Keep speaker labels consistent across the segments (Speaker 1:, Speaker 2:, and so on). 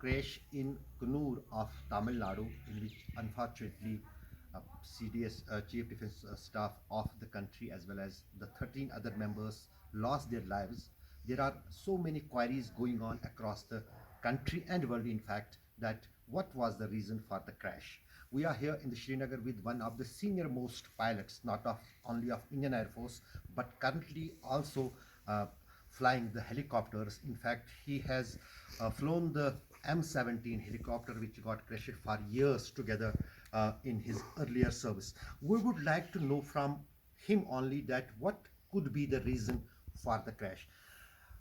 Speaker 1: crash in Kannur of Tamil Nadu, in which unfortunately CDS, Chief Defence Staff of the country, as well as the 13 other members lost their lives. There are so many queries going on across the country and world, in fact, that what was the reason for the crash. We are here in the Srinagar with one of the senior most pilots, not of only of Indian Air Force, but currently also flying the helicopters. In fact, he has flown the M17 helicopter, which got crashed for years together in his earlier service. We would like to know from him only that what could be the reason for the crash.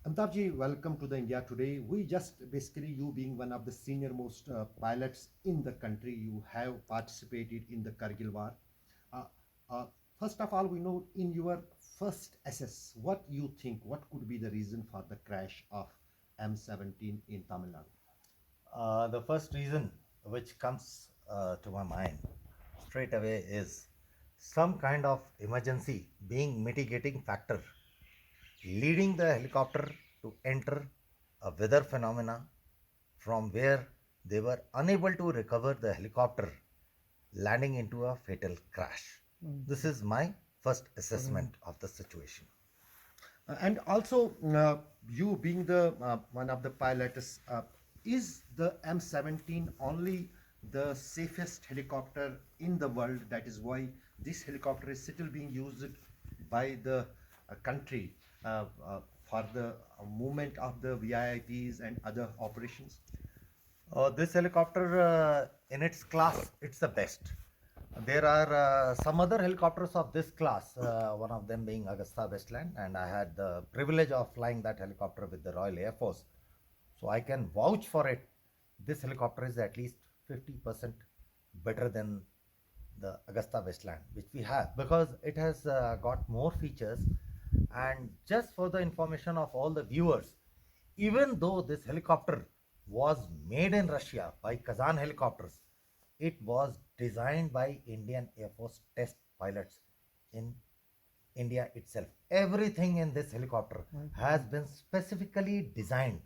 Speaker 1: Amitabh welcome to the India Today. We just basically, you being one of the senior most pilots in the country, you have participated in the Kargil War. Uh, uh, First of all, we know in your first assess, what you think, what could be the reason for the crash of M17 in Tamil Nadu?
Speaker 2: The first reason which comes to my mind straight away is some kind of emergency being mitigating factor leading the helicopter to enter a weather phenomena from where they were unable to recover the helicopter, landing into a fatal crash. This is my first assessment of the situation.
Speaker 1: And also, you being the one of the pilots, is the M17 only the safest helicopter in the world? That is why this helicopter is still being used by the country for the movement of the VIPs and other operations.
Speaker 2: This helicopter, in its class, it's the best. There are some other helicopters of this class, one of them being Augusta Westland, and I had the privilege of flying that helicopter with the Royal Air Force. So I can vouch for it. This helicopter is at least 50% better than the Augusta Westland, which we have, because it has got more features. And just for the information of all the viewers, even though this helicopter was made in Russia by Kazan Helicopters, it was designed by Indian Air Force test pilots in India itself. Everything in this helicopter has been specifically designed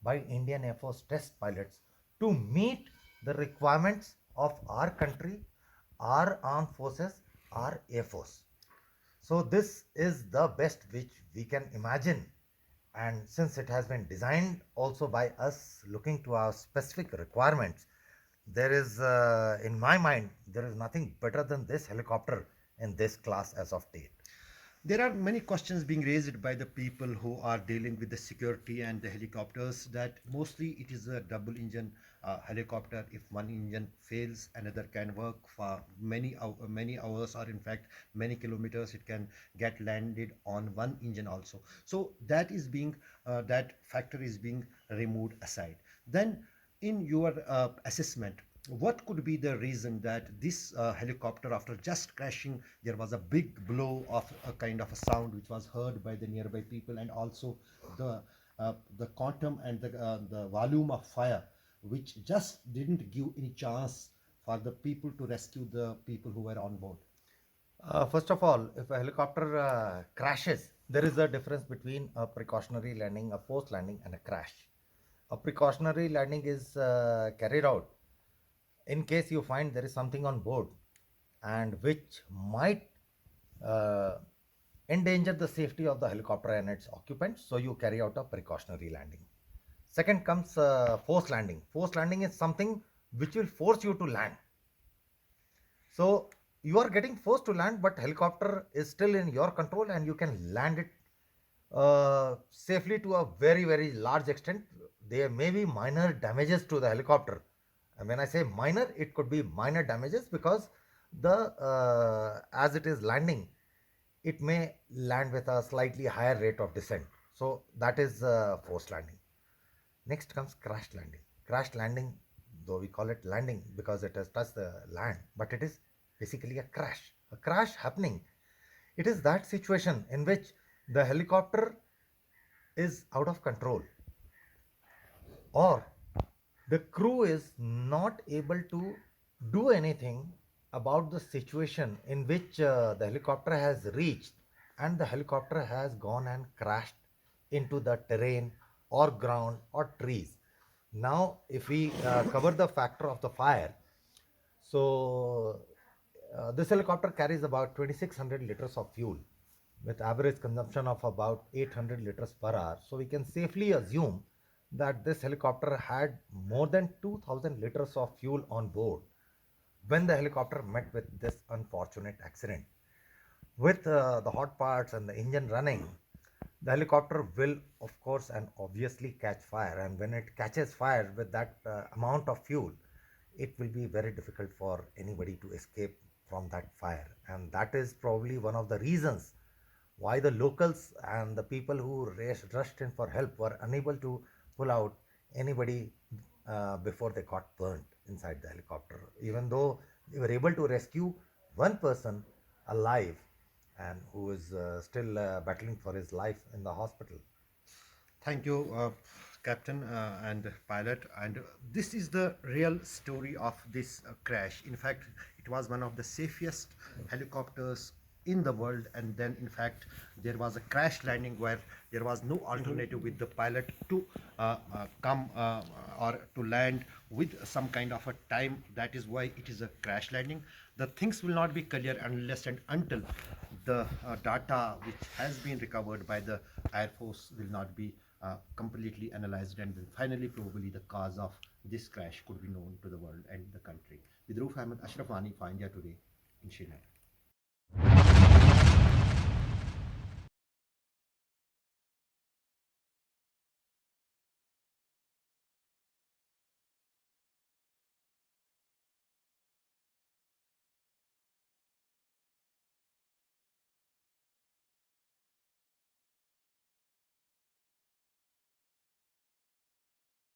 Speaker 2: by Indian Air Force test pilots to meet the requirements of our country, our armed forces, our Air Force. So this is the best which we can imagine, and since it has been designed also by us looking to our specific requirements, there is in my mind there is nothing better than this helicopter in this class as of date.
Speaker 1: There are many questions being raised by the people who are dealing with the security and the helicopters, that mostly it is a double engine helicopter. If one engine fails, another can work for many hours, or in fact many kilometers. It can get landed on one engine also. So that is being that factor is being removed aside. Then in your assessment, what could be the reason that this helicopter, after just crashing, there was a big blow of a kind of a sound which was heard by the nearby people, and also the the quantum and the volume of fire, which just didn't give any chance for the people to rescue the people who were on board?
Speaker 2: First of all, if a helicopter crashes, there is a difference between a precautionary landing, a post landing, and a crash. A precautionary landing is carried out in case you find there is something on board and which might uh, endanger the safety of the helicopter and its occupants, so you carry out a precautionary landing. Second comes forced landing. Forced landing is something which will force you to land. So you are getting forced to land, but helicopter is still in your control and you can land it safely to a very large extent. There may be minor damages to the helicopter, and when I say minor, it could be minor damages because the as it is landing, it may land with a slightly higher rate of descent. So that is forced landing. Next comes crash landing. Crash landing, though we call it landing because it has touched the land, but it is basically a crash. A crash happening. It is that situation in which the helicopter is out of control, or the crew is not able to do anything about the situation in which the helicopter has reached, and the helicopter has gone and crashed into the terrain or ground or trees. Now, if we cover the factor of the fire, so this helicopter carries about 2600 liters of fuel with average consumption of about 800 liters per hour. So we can safely assume that this helicopter had more than 2000 liters of fuel on board when the helicopter met with this unfortunate accident. With the hot parts and the engine running, the helicopter will, of course, and obviously catch fire. And when it catches fire with that amount of fuel, it will be very difficult for anybody to escape from that fire. And that is probably one of the reasons why the locals and the people who rushed in for help were unable to pull out anybody before they got burnt inside the helicopter, even though they were able to rescue one person alive and who is still battling for his life in the hospital.
Speaker 1: Thank you, Captain and pilot. And this is the real story of this crash. In fact, it was one of the safest helicopters in the world. And then, in fact, there was a crash landing where there was no alternative with the pilot to come or to land with some kind of a time. That is why it is a crash landing. The things will not be clear unless and until the data which has been recovered by the Air Force will not be completely analyzed, and then finally probably the cause of this crash could be known to the world and the country. With Roof Ahmed, Ashraf Wani for India Today in Srinagar.